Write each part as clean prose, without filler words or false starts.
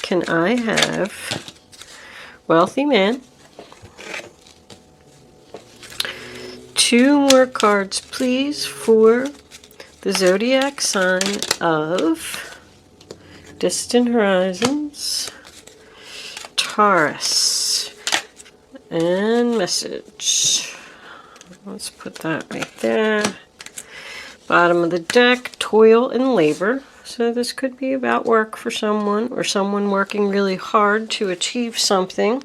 Can I have wealthy man? 2 more cards, please, for the zodiac sign of distant horizons, Taurus. And message. Let's put that right there. Bottom of the deck, toil and labor. So this could be about work for someone, or someone working really hard to achieve something.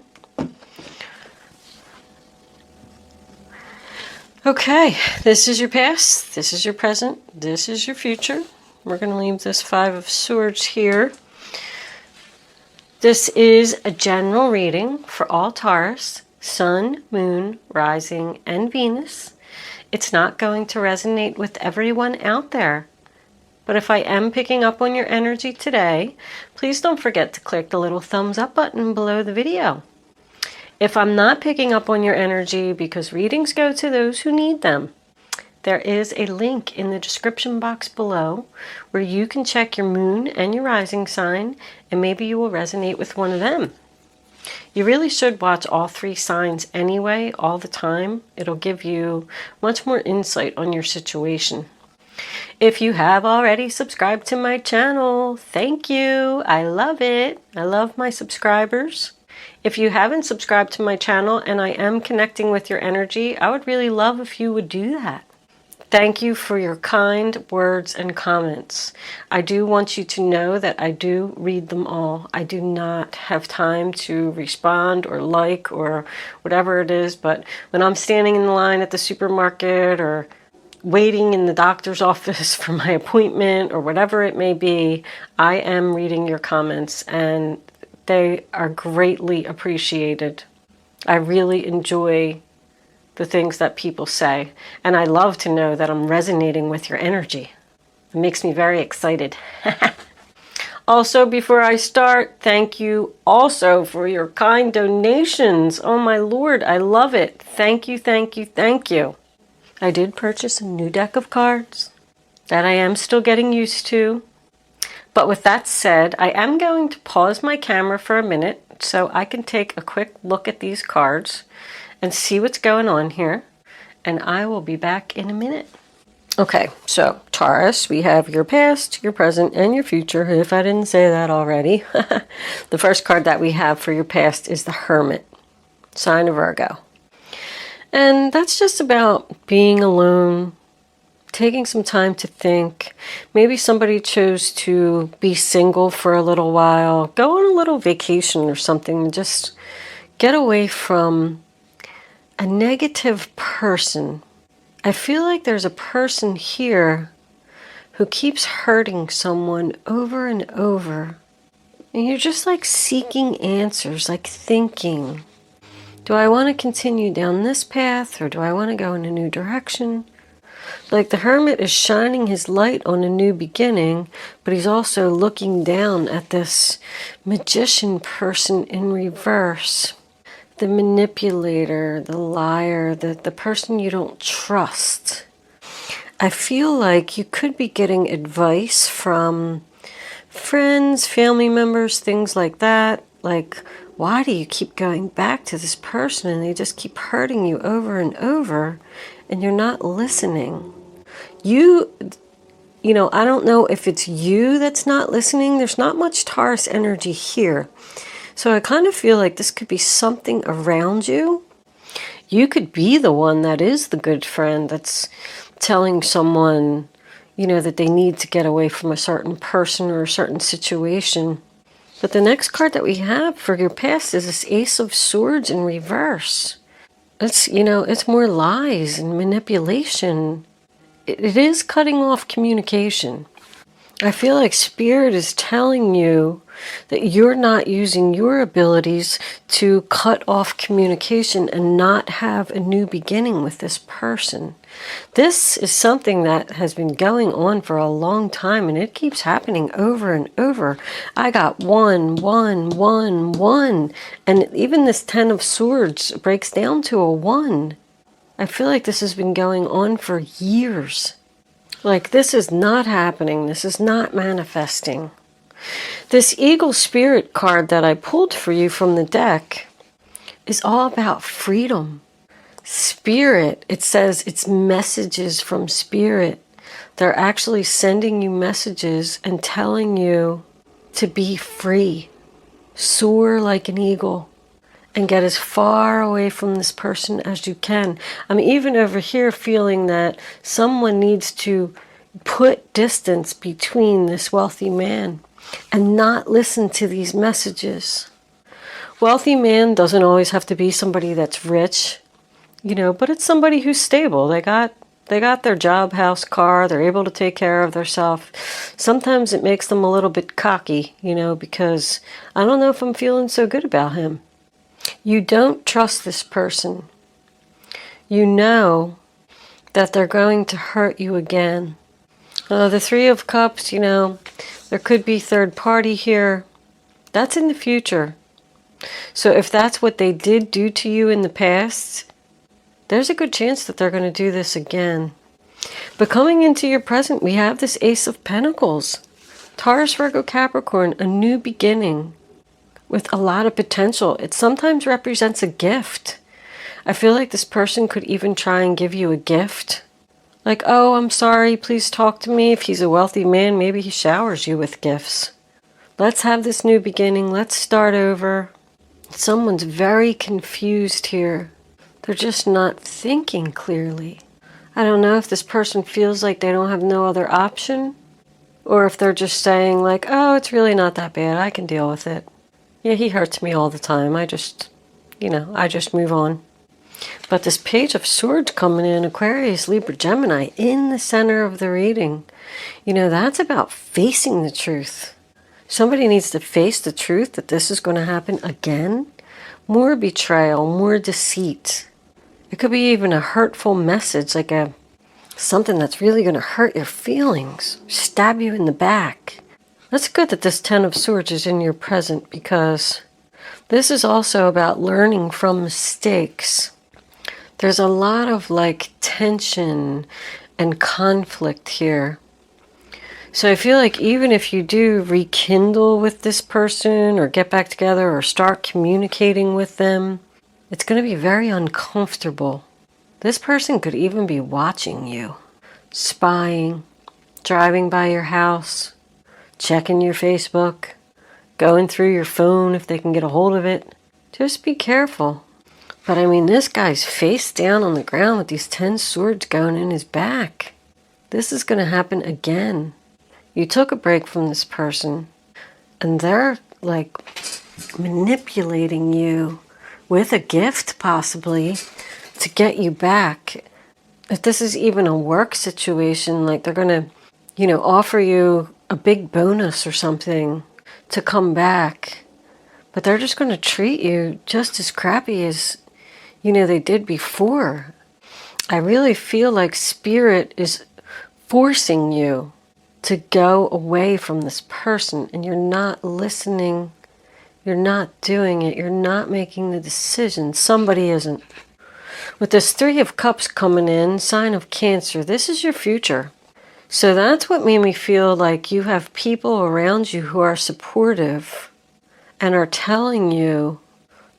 Okay, this is your past, this is your present, this is your future. We're going to leave this 5 of Swords here. This is a general reading for all Taurus, Sun, Moon, Rising, and Venus. It's not going to resonate with everyone out there. But if I am picking up on your energy today, please don't forget to click the little thumbs up button below the video. If I'm not picking up on your energy, because readings go to those who need them, there is a link in the description box below where you can check your moon and your rising sign, and maybe you will resonate with one of them. You really should watch all 3 signs anyway, all the time. It'll give you much more insight on your situation. If you have already subscribed to my channel, thank you. I love it. I love my subscribers. If you haven't subscribed to my channel and I am connecting with your energy, I would really love if you would do that. Thank you for your kind words and comments. I do want you to know that I do read them all. I do not have time to respond or like or whatever it is, but when I'm standing in the line at the supermarket or waiting in the doctor's office for my appointment or whatever it may be, I am reading your comments and they are greatly appreciated. I really enjoy the things that people say, and I love to know that I'm resonating with your energy. It makes me very excited. Also, before I start, thank you also for your kind donations. Oh my Lord, I love it. Thank you, thank you, thank you. I did purchase a new deck of cards that I am still getting used to. But with that said, I am going to pause my camera for a minute so I can take a quick look at these cards and see what's going on here. And I will be back in a minute. Okay, so Taurus, we have your past, your present, and your future, if I didn't say that already. The first card that we have for your past is the Hermit, sign of Virgo. And that's just about being alone, taking some time to think. Maybe somebody chose to be single for a little while, go on a little vacation or something, and just get away from a negative person. I feel like there's a person here who keeps hurting someone over and over. And you're just like seeking answers, like thinking, do I want to continue down this path or do I want to go in a new direction? Like the Hermit is shining his light on a new beginning, but he's also looking down at this magician person in reverse. The manipulator, the liar, the person you don't trust. I feel like you could be getting advice from friends, family members, things like that. Like, why do you keep going back to this person and they just keep hurting you over and over and you're not listening? You know, I don't know if it's you that's not listening. There's not much Taurus energy here. So I kind of feel like this could be something around you. You could be the one that is the good friend that's telling someone, you know, that they need to get away from a certain person or a certain situation. But the next card that we have for your past is this Ace of Swords in reverse. It's, you know, it's more lies and manipulation. It is cutting off communication. I feel like Spirit is telling you that you're not using your abilities to cut off communication and not have a new beginning with this person. This is something that has been going on for a long time and it keeps happening over and over. I got 1, 1, 1, 1. And even this 10 of Swords breaks down to a 1. I feel like this has been going on for years. Like this is not happening. This is not manifesting. This Eagle Spirit card that I pulled for you from the deck is all about freedom. Spirit, it says it's messages from Spirit. They're actually sending you messages and telling you to be free. Soar like an eagle and get as far away from this person as you can. I'm even over here feeling that someone needs to put distance between this wealthy man and not listen to these messages. Wealthy man doesn't always have to be somebody that's rich, but it's somebody who's stable. They got their job, house, car. They're able to take care of themselves. Sometimes it makes them a little bit cocky, because I don't know if I'm feeling so good about him. You don't trust this person. You know that they're going to hurt you again. The Three of Cups, there could be third party here. That's in the future. So if that's what they did do to you in the past, there's a good chance that they're going to do this again. But coming into your present, we have this Ace of Pentacles. Taurus, Virgo, Capricorn, a new beginning with a lot of potential. It sometimes represents a gift. I feel like this person could even try and give you a gift. Like, oh, I'm sorry, please talk to me. If he's a wealthy man, maybe he showers you with gifts. Let's have this new beginning. Let's start over. Someone's very confused here. They're just not thinking clearly. I don't know if this person feels like they don't have no other option, or if they're just saying like, oh, it's really not that bad. I can deal with it. Yeah, he hurts me all the time. I just move on. But this Page of Swords coming in, Aquarius, Libra, Gemini, in the center of the reading, that's about facing the truth. Somebody needs to face the truth that this is going to happen again. More betrayal, more deceit. It could be even a hurtful message, like something that's really going to hurt your feelings, stab you in the back. That's good that this Ten of Swords is in your present, because this is also about learning from mistakes. There's a lot of tension and conflict here. So I feel like even if you do rekindle with this person or get back together or start communicating with them, it's going to be very uncomfortable. This person could even be watching you, spying, driving by your house, checking your Facebook, going through your phone if they can get a hold of it. Just be careful. But this guy's face down on the ground with these 10 swords going in his back. This is going to happen again. You took a break from this person, and they're manipulating you with a gift possibly to get you back. If this is even a work situation, they're going to, offer you a big bonus or something to come back. But they're just going to treat you just as crappy as, they did before. I really feel like Spirit is forcing you to go away from this person, and you're not listening. You're not doing it. You're not making the decision. Somebody isn't. With this Three of Cups coming in, sign of Cancer, this is your future. So that's what made me feel like you have people around you who are supportive and are telling you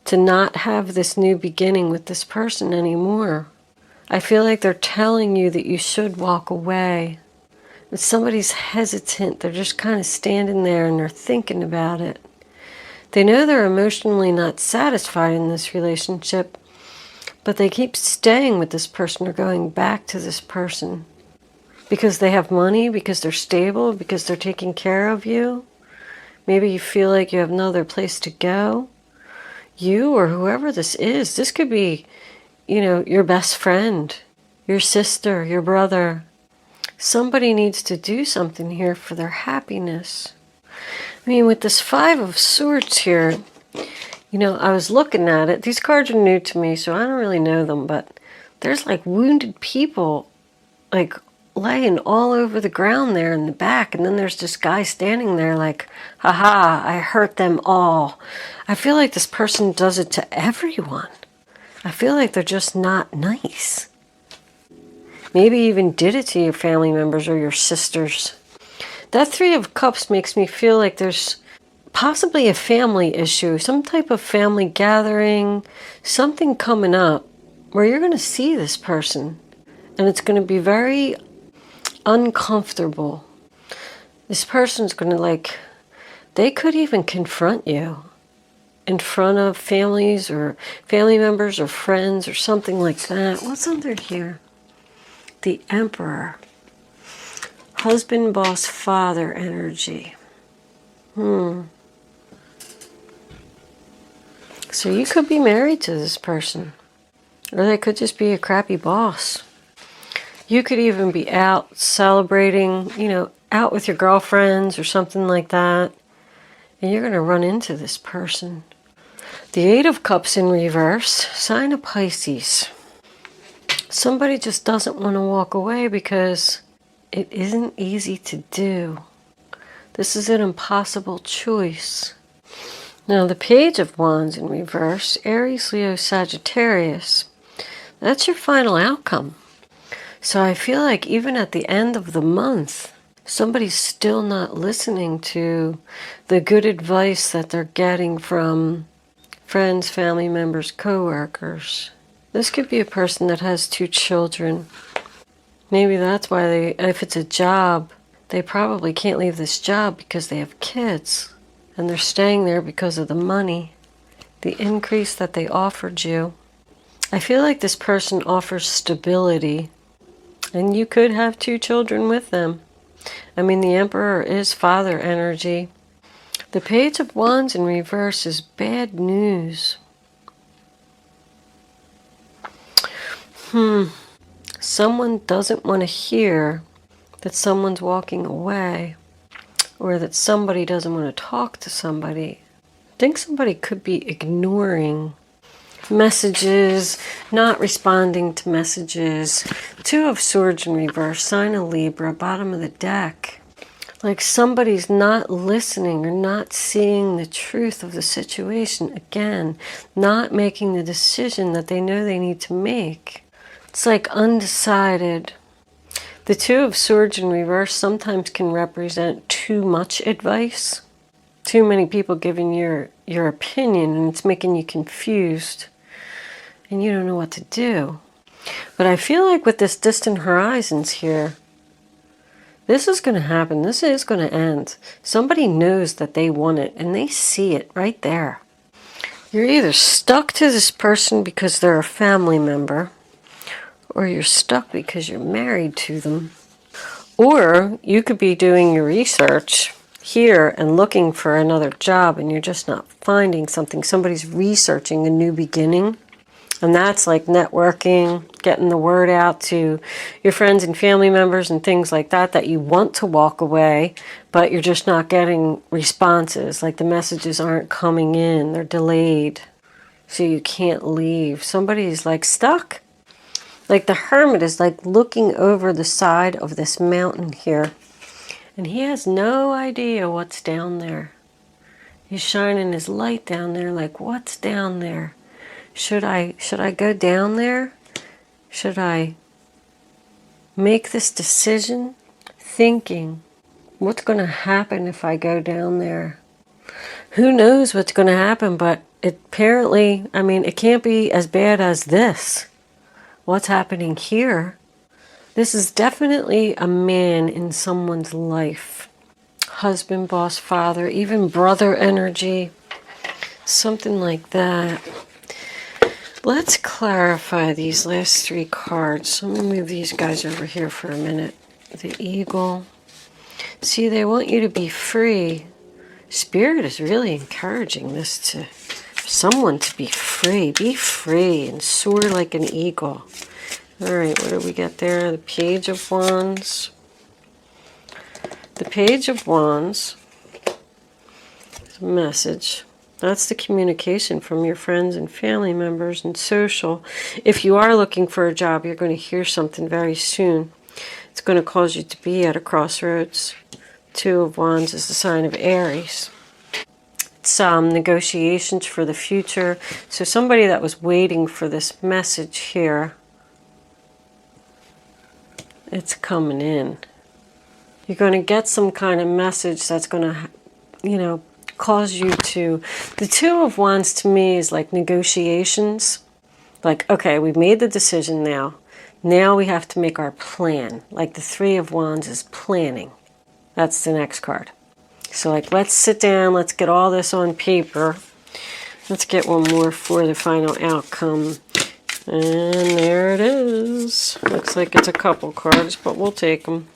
to not have this new beginning with this person anymore. I feel like they're telling you that you should walk away. If somebody's hesitant, they're just kind of standing there and they're thinking about it. They know they're emotionally not satisfied in this relationship, but they keep staying with this person or going back to this person because they have money, because they're stable, because they're taking care of you. Maybe you feel like you have no other place to go. You or whoever this is, this could be, your best friend, your sister, your brother. Somebody needs to do something here for their happiness. With this Five of Swords here, I was looking at it. These cards are new to me, so I don't really know them, but there's wounded people, laying all over the ground there in the back, and then there's this guy standing there haha, I hurt them all. I feel like this person does it to everyone. I feel like they're just not nice. Maybe even did it to your family members or your sisters. That Three of Cups makes me feel like there's possibly a family issue, some type of family gathering, something coming up where you're going to see this person and it's going to be very uncomfortable. This person's going to they could even confront you in front of families or family members or friends or something like that. What's under here? The Emperor. Husband, boss, father energy. So you could be married to this person. Or they could just be a crappy boss. You could even be out celebrating, out with your girlfriends or something like that. And you're going to run into this person. The Eight of Cups in reverse, sign of Pisces. Somebody just doesn't want to walk away because it isn't easy to do. This is an impossible choice. Now the Page of Wands in reverse, Aries, Leo, Sagittarius. That's your final outcome. So I feel like even at the end of the month, somebody's still not listening to the good advice that they're getting from friends, family members, co-workers. This could be a person that has 2 children. Maybe that's why if it's a job, they probably can't leave this job because they have kids. And they're staying there because of the money, the increase that they offered you. I feel like this person offers stability. And you could have 2 children with them. I mean, the Emperor is father energy. The Page of Wands in reverse is bad news. Someone doesn't want to hear that someone's walking away or that somebody doesn't want to talk to somebody. I think somebody could be ignoring messages, not responding to messages. 2 of Swords in reverse, sign of Libra, bottom of the deck. Like somebody's not listening or not seeing the truth of the situation. Again, not making the decision that they know they need to make. It's like undecided. The 2 of Swords in reverse sometimes can represent too much advice. Too many people giving your opinion, and it's making you confused. And you don't know what to do. But I feel like with this distant horizons here, this is going to happen. This is going to end. Somebody knows that they want it, and they see it right there. You're either stuck to this person because they're a family member, or you're stuck because you're married to them. Or you could be doing your research here and looking for another job, and you're just not finding something. Somebody's researching a new beginning. And that's like networking, getting the word out to your friends and family members and things like that, that you want to walk away, but you're just not getting responses. Like the messages aren't coming in, they're delayed. So you can't leave. Somebody's like stuck. Like the Hermit is like looking over the side of this mountain here. And he has no idea what's down there. He's shining his light down there like, what's down there? Should I go down there? Should I make this decision? Thinking, what's going to happen if I go down there? Who knows what's going to happen, but apparently, I mean, it can't be as bad as this. What's happening here? This is definitely a man in someone's life. Husband, boss, father, even brother energy. Something like that. Let's clarify these last 3 cards. Let me move these guys over here for a minute. The Eagle. See, they want you to be free. Spirit is really encouraging this for someone to be free. Be free and soar like an eagle. All right, what do we get there? The Page of Wands. The Page of Wands. Message. That's the communication from your friends and family members and social. If you are looking for a job, you're going to hear something very soon. It's going to cause you to be at a crossroads. 2 of Wands is the sign of Aries. It's negotiations for the future. So somebody that was waiting for this message here, it's coming in. You're going to get some kind of message that's going to, you know, cause you to... The Two of Wands to me is like negotiations. Like, okay, we've made the decision now. Now we have to make our plan. Like the Three of Wands is planning. That's the next card. So like, let's sit down, let's get all this on paper. Let's get one more for the final outcome. And there it is. Looks like it's a couple cards, but we'll take them.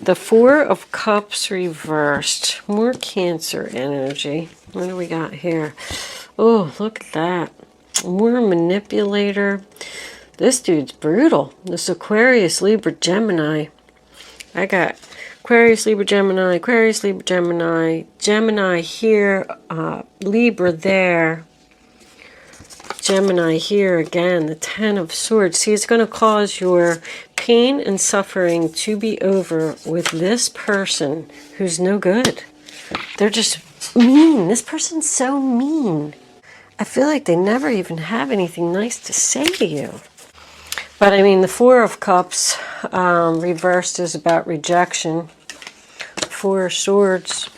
The Four of Cups reversed. More Cancer energy. What do we got here? Oh, look at that. More manipulator. This dude's brutal. This Aquarius, Libra, Gemini. I got Aquarius, Libra, Gemini, Aquarius, Libra, Gemini, Gemini here, Libra there, Gemini here again, the Ten of Swords. See, it's going to cause your pain and suffering to be over with this person who's no good. They're just mean. This person's so mean. I feel like they never even have anything nice to say to you. But I mean, the Four of Cups reversed is about rejection. Four of Swords.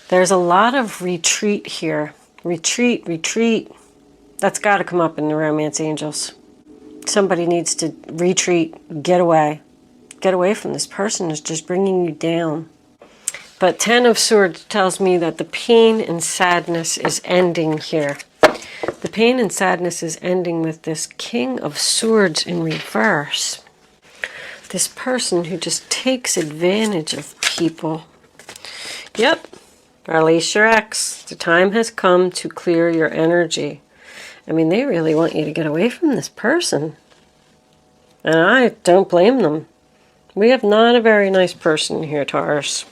There's a lot of retreat here. Retreat, retreat. That's got to come up in the romance angels. Somebody needs to retreat, get away. Get away from this person who's just bringing you down. But Ten of Swords tells me that the pain and sadness is ending here. The pain and sadness is ending with this King of Swords in reverse. This person who just takes advantage of people. Yep. Release your ex. The time has come to clear your energy. I mean, they really want you to get away from this person. And I don't blame them. We have not a very nice person here, Taurus.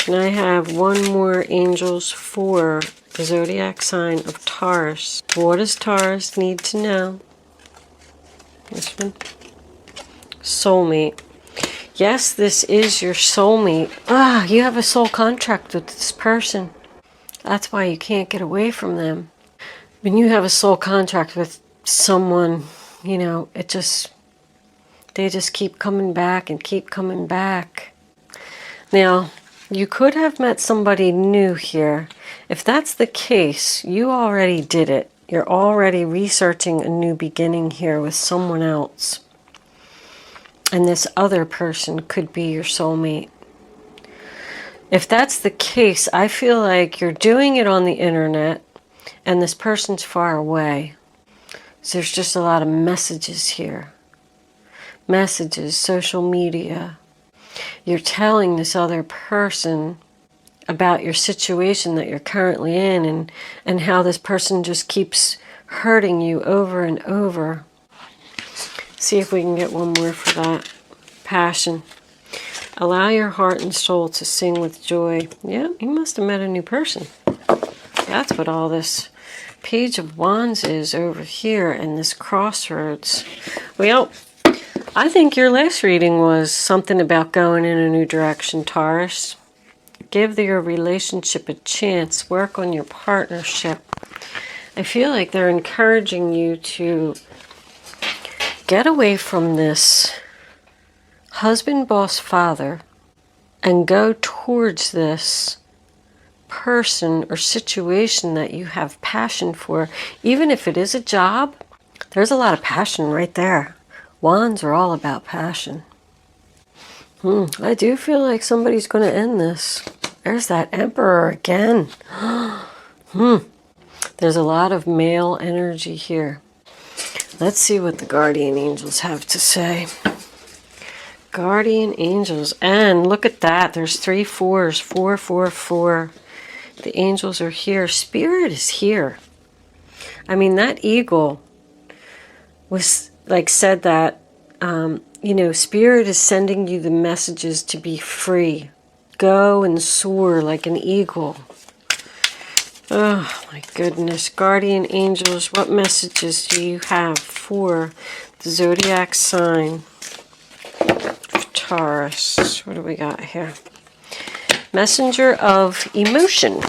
And I have one more angels for the zodiac sign of Taurus. What does Taurus need to know? This one. Soulmate. Yes, this is your soulmate. You have a soul contract with this person. That's why you can't get away from them. When you have a soul contract with someone, you know, they just keep coming back and keep coming back. Now, you could have met somebody new here. If that's the case, you already did it. You're already researching a new beginning here with someone else. And this other person could be your soulmate. If that's the case, I feel like you're doing it on the internet and this person's far away. So there's just a lot of messages here. Messages, social media. You're telling this other person about your situation that you're currently in and how this person just keeps hurting you over and over. See if we can get one more for that. Passion. Allow your heart and soul to sing with joy. Yeah, you must have met a new person. That's what all this Page of Wands is over here in this crossroads. Well, I think your last reading was something about going in a new direction, Taurus. Give your relationship a chance. Work on your partnership. I feel like they're encouraging you to get away from this husband, boss, father and go towards this person or situation that you have passion for. Even if it is a job, there's a lot of passion right there. Wands are all about passion. I do feel like somebody's going to end this. There's that Emperor again. There's a lot of male energy here. Let's see what the guardian angels have to say. Guardian angels. And look at that. There's 3 4s. 4, 4, 4. The angels are here. Spirit is here. I mean, that eagle was like said that, you know, Spirit is sending you the messages to be free. Go and soar like an eagle. Oh, my goodness. Guardian angels, what messages do you have for the zodiac sign of Taurus? What do we got here? Messenger of emotion.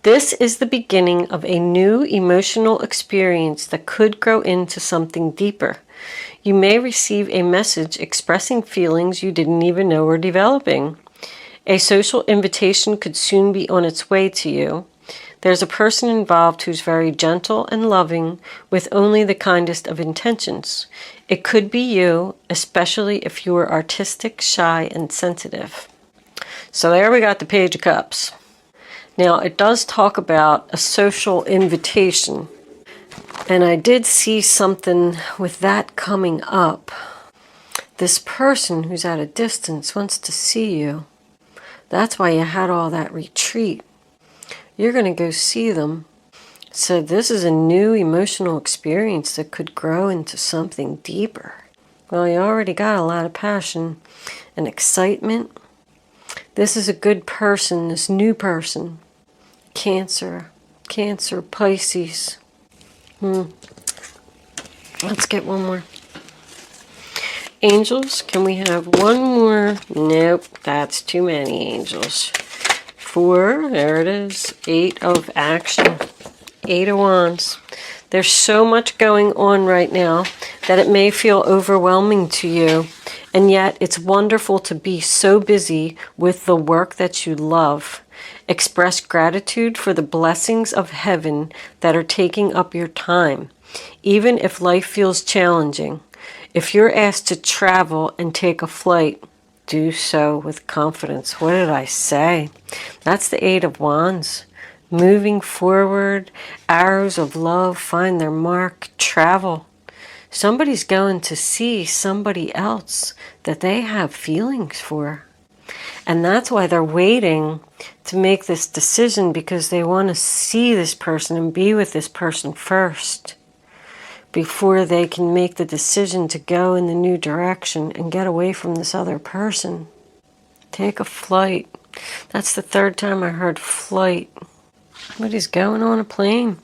This is the beginning of a new emotional experience that could grow into something deeper. You may receive a message expressing feelings you didn't even know were developing. A social invitation could soon be on its way to you. There's a person involved who's very gentle and loving with only the kindest of intentions. It could be you, especially if you are artistic, shy, and sensitive. So there we got the Page of Cups. Now it does talk about a social invitation. And I did see something with that coming up. This person who's at a distance wants to see you. That's why you had all that retreat. You're going to go see them. So this is a new emotional experience that could grow into something deeper. Well, you already got a lot of passion and excitement. This is a good person, this new person. Cancer, Pisces. Let's get one more. Angels, can we have one more? Nope, that's too many angels. 4, there it is. 8 of action. 8 of Wands. There's so much going on right now that it may feel overwhelming to you. And yet it's wonderful to be so busy with the work that you love. Express gratitude for the blessings of heaven that are taking up your time, even if life feels challenging. If you're asked to travel and take a flight, do so with confidence. What did I say? That's the 8 of Wands. Moving forward, arrows of love find their mark, travel. Somebody's going to see somebody else that they have feelings for. And that's why they're waiting to make this decision, because they want to see this person and be with this person first before they can make the decision to go in the new direction and get away from this other person. Take a flight. That's the 3rd time I heard flight. Somebody's going on a plane.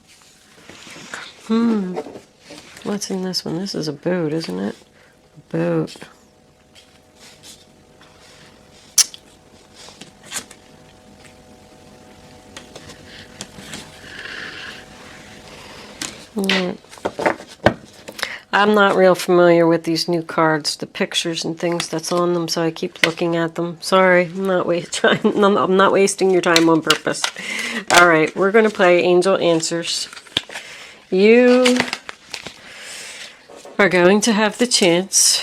What's in this one? This is a boat, isn't it? A boat. I'm not real familiar with these new cards, the pictures and things that's on them, so I keep looking at them. Sorry, I'm not wasting your time on purpose. All right, we're going to play Angel Answers. You are going to have the chance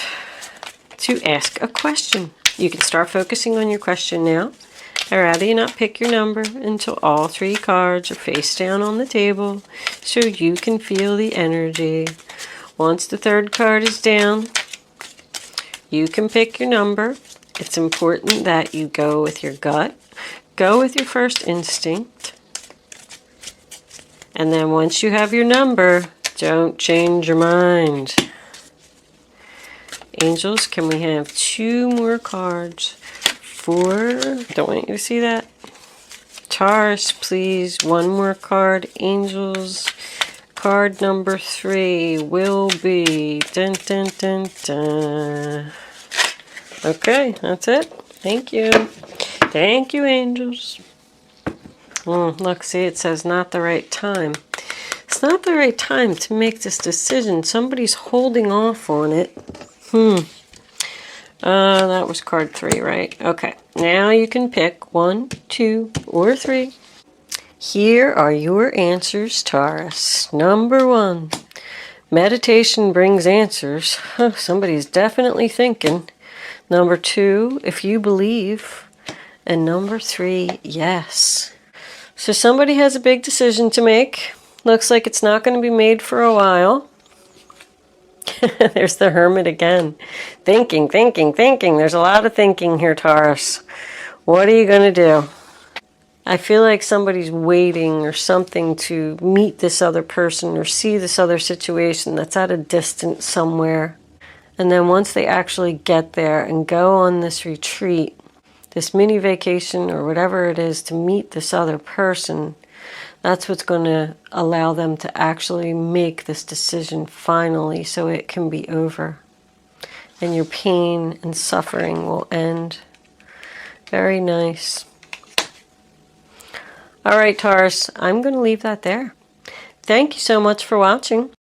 to ask a question. You can start focusing on your question now. I'd rather you not pick your number until all 3 cards are face down on the table so you can feel the energy. Once the 3rd card is down, you can pick your number. It's important that you go with your gut. Go with your first instinct. And then once you have your number, don't change your mind. Angels, can we have 2 more cards? 4, don't want you to see that. Taurus, please, 1 more card. Angels, card number 3 will be... Dun, dun, dun, dun. Okay, that's it. Thank you. Thank you, angels. Look, see, it says not the right time. It's not the right time to make this decision. Somebody's holding off on it. That was card 3, right? Okay, now you can pick 1, 2, or 3. Here are your answers, Taurus. Number 1, meditation brings answers. Somebody's definitely thinking. Number 2, if you believe. And number 3, yes. So somebody has a big decision to make. Looks like it's not going to be made for a while. There's the Hermit again. Thinking. There's a lot of thinking here, Taurus. What are you going to do? I feel like somebody's waiting or something to meet this other person or see this other situation that's at a distance somewhere. And then once they actually get there and go on this retreat, this mini vacation or whatever it is to meet this other person, that's what's going to allow them to actually make this decision finally so it can be over. And your pain and suffering will end. Very nice. All right, Taurus, I'm going to leave that there. Thank you so much for watching.